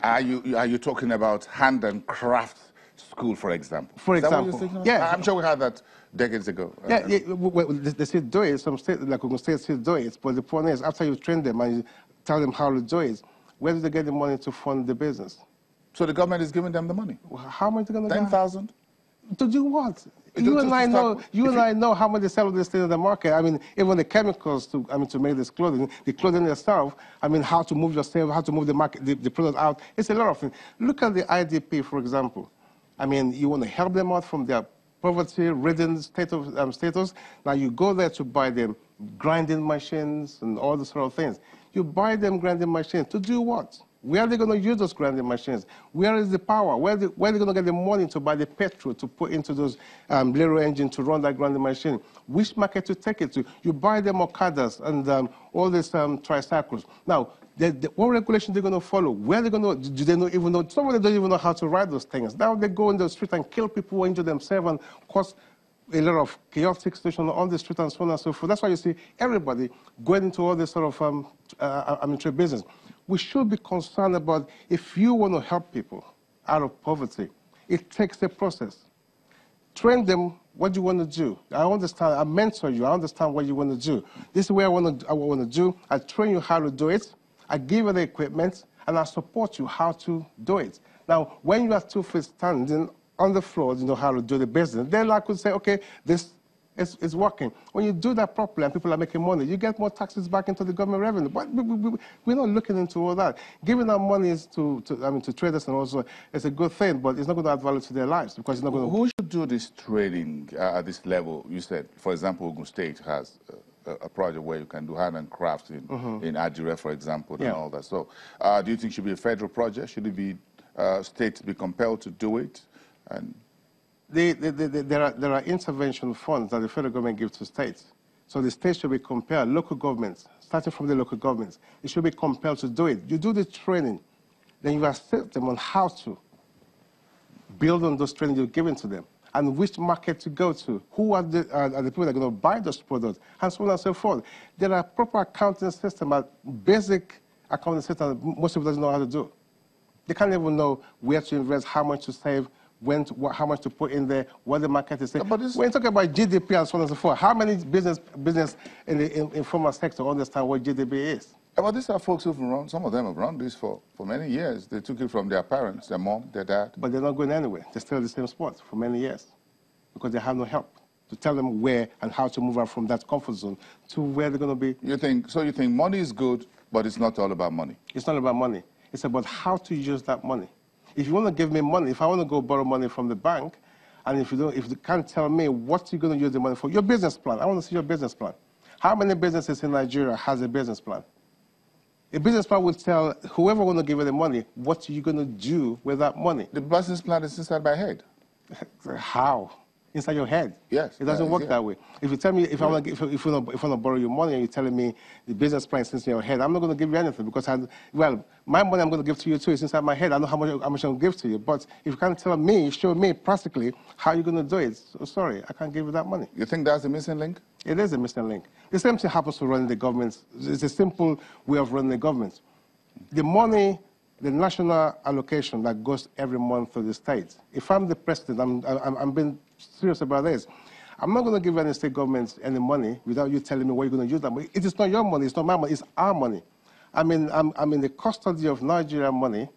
Are you talking about hand and craft school, for example? For Is that example, what you're thinking? yeah. I'm sure we had that decades ago. Yeah, well, they still do it. Some states, like Ogun State, still do it. But the point is, after you train them and you tell them how to do it, where do they get the money to fund the business? So the government is giving them the money. How much are they going to get? 10,000. To do what? You and I know how much they sell of this thing in the market. I mean, even the chemicals to make this clothing, the clothing itself. I mean, how to move yourself, how to move the market, the product out. It's a lot of things. Look at the IDP, for example. I mean, you want to help them out from their poverty-ridden status. Now you go there to buy them grinding machines and all those sort of things. You buy them grinding machines to do what? Where are they going to use those grinding machines? Where is the power? Where are they going to get the money to buy the petrol to put into those little engines to run that grinding machine? Which market to take it to? You buy them Okadas and all these tricycles. Now, what regulation they're going to follow? Where are they going to? Do they not even know? Some of them don't even know how to ride those things. Now they go in the street and kill people, injure themselves, and cause a lot of chaotic situation on the street and so on and so forth. That's why you see everybody going into all this sort of trade business. We should be concerned about if you want to help people out of poverty, it takes a process. Train them what you want to do. I understand, I mentor you, I understand what you want to do. This is where I want to do. I train you how to do it. I give you the equipment, and I support you how to do it. Now, when you are 2 feet standing on the floor, you know how to do the business, then I could say, okay, this is working. When you do that properly and people are making money, you get more taxes back into the government revenue. But we're not looking into all that. Giving our money to traders and also is a good thing, but it's not going to add value to their lives because it's not going to... Who should do this trading at this level? You said, for example, Ogun State has a project where you can do hand and craft in Adire, for example, and all that. So do you think it should be a federal project? Should it be states be compelled to do it? And there are intervention funds that the federal government gives to states. So the states should be compelled, local governments, starting from the local governments, it should be compelled to do it. You do the training, then you assess them on how to build on those training you're giving to them, and which market to go to, who are the people that are going to buy those products, and so on and so forth. There are proper accounting systems, basic accounting systems most people don't know how to do. They can't even know where to invest, how much to save, how much to put in there, what the market is saying. When you talk about GDP and so on and so forth, how many business in the informal sector understand what GDP is? But these are folks who've run, some of them have run this for many years. They took it from their parents, their mom, their dad. But they're not going anywhere. They're still in the same spot for many years because they have no help to tell them where and how to move out from that comfort zone to where they're going to be. You think money is good, but it's not all about money? It's not about money. It's about how to use that money. If you want to give me money, if I want to go borrow money from the bank, and if you can't tell me what you're going to use the money for, your business plan. I want to see your business plan. How many businesses in Nigeria has a business plan? A business plan will tell whoever want to give you the money what you're going to do with that money. The business plan is inside my head. How? Inside your head? Yes. It doesn't work that way. If you tell me if I want to borrow your money and you're telling me the business plan is inside your head, I'm not going to give you anything because my money I'm going to give to you too is inside my head. I know how much I'm going to give to you. But if you can't tell me, show me practically how you're going to do it, so sorry, I can't give you that money. You think that's the missing link? It is a missing link. The same thing happens to running the government. It's a simple way of running the government. The money, the national allocation that goes every month to the states. If I'm the president, I'm being serious about this. I'm not going to give any state governments any money without you telling me what you're going to use that money. It is not your money, it's not my money, it's our money. I'm in the custody of Nigeria money,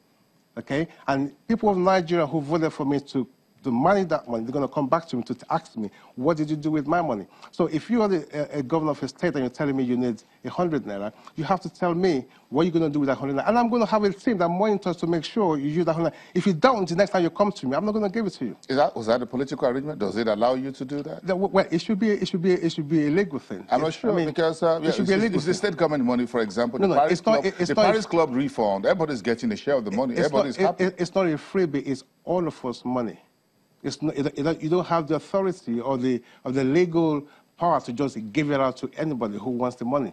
okay? And people of Nigeria who voted for me to manage that money, they're going to come back to me to ask me, what did you do with my money? So if you are a governor of a state and you're telling me you need 100 naira, you have to tell me what you're going to do with that 100 naira. And I'm going to have a team that monitors to make sure you use that 100 naira. If you don't, the next time you come to me, I'm not going to give it to you. Was that a political arrangement? Does it allow you to do that? Well, it should be a legal thing. I'm not sure, because it should be a legal thing. It's the state government money, for example. The Paris Club refund, everybody's getting a share of the money. Everybody's happy. It's not a freebie, it's all of us money. It's not, you don't have the authority or the legal power to just give it out to anybody who wants the money.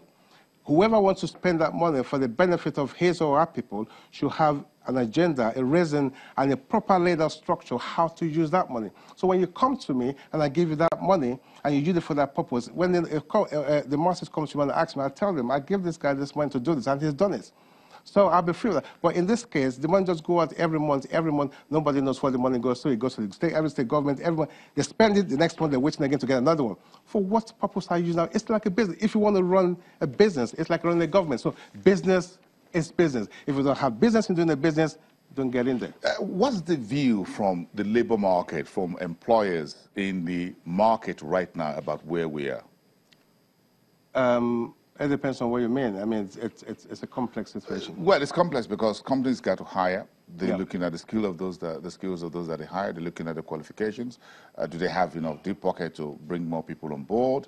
Whoever wants to spend that money for the benefit of his or her people should have an agenda, a reason, and a proper laid out structure how to use that money. So when you come to me and I give you that money and you use it for that purpose, when the masses come to me and ask me, I tell them, I give this guy this money to do this, and he's done it. So I'll be free of that. But in this case, the money just go out every month. Nobody knows where the money goes to. It goes to the state, every state government, everyone. They spend it, the next month they're waiting again to get another one. For what purpose are you using that? It's like a business. If you want to run a business, it's like running a government. So business is business. If you don't have business in doing a business, don't get in there. What's the view from the labor market, from employers in the market right now about where we are? It depends on what you mean. I mean, it's a complex situation. Well, it's complex because companies got to hire. They're looking at the skills of those that they hire. They're looking at the qualifications. Do they have enough deep pocket to bring more people on board?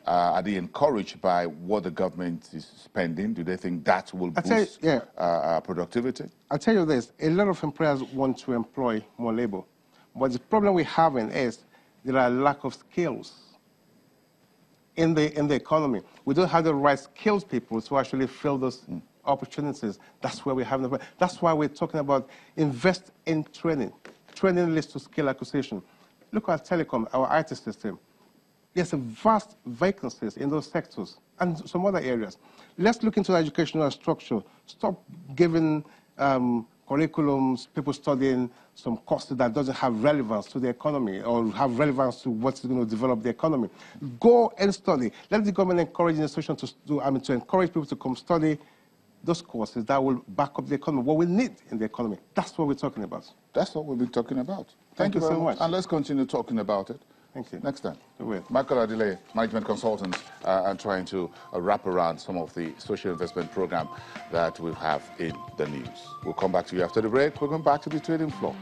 Are they encouraged by what the government is spending? Do they think that will boost productivity? I'll tell you this. A lot of employers want to employ more labor. But the problem we're having is there are a lack of skills in the economy. We don't have the right skills people to actually fill those opportunities. That's where we're having the. That's why we're talking about invest in training. Training leads to skill acquisition. Look at telecom, our IT system. There's a vast vacancies in those sectors and some other areas. Let's look into the educational structure. Stop giving curriculums, people studying some courses that doesn't have relevance to the economy or have relevance to what's going to develop the economy. Go and study. Let the government encourage the institution to encourage people to come study those courses that will back up the economy, what we need in the economy. That's what we're talking about. That's what we've been talking about. Thank you very much. And let's continue talking about it. Thank you. Next time. Michael Adile, management consultant, and trying to wrap around some of the social investment program that we have in the news. We'll come back to you after the break. We're going back to the trading floor.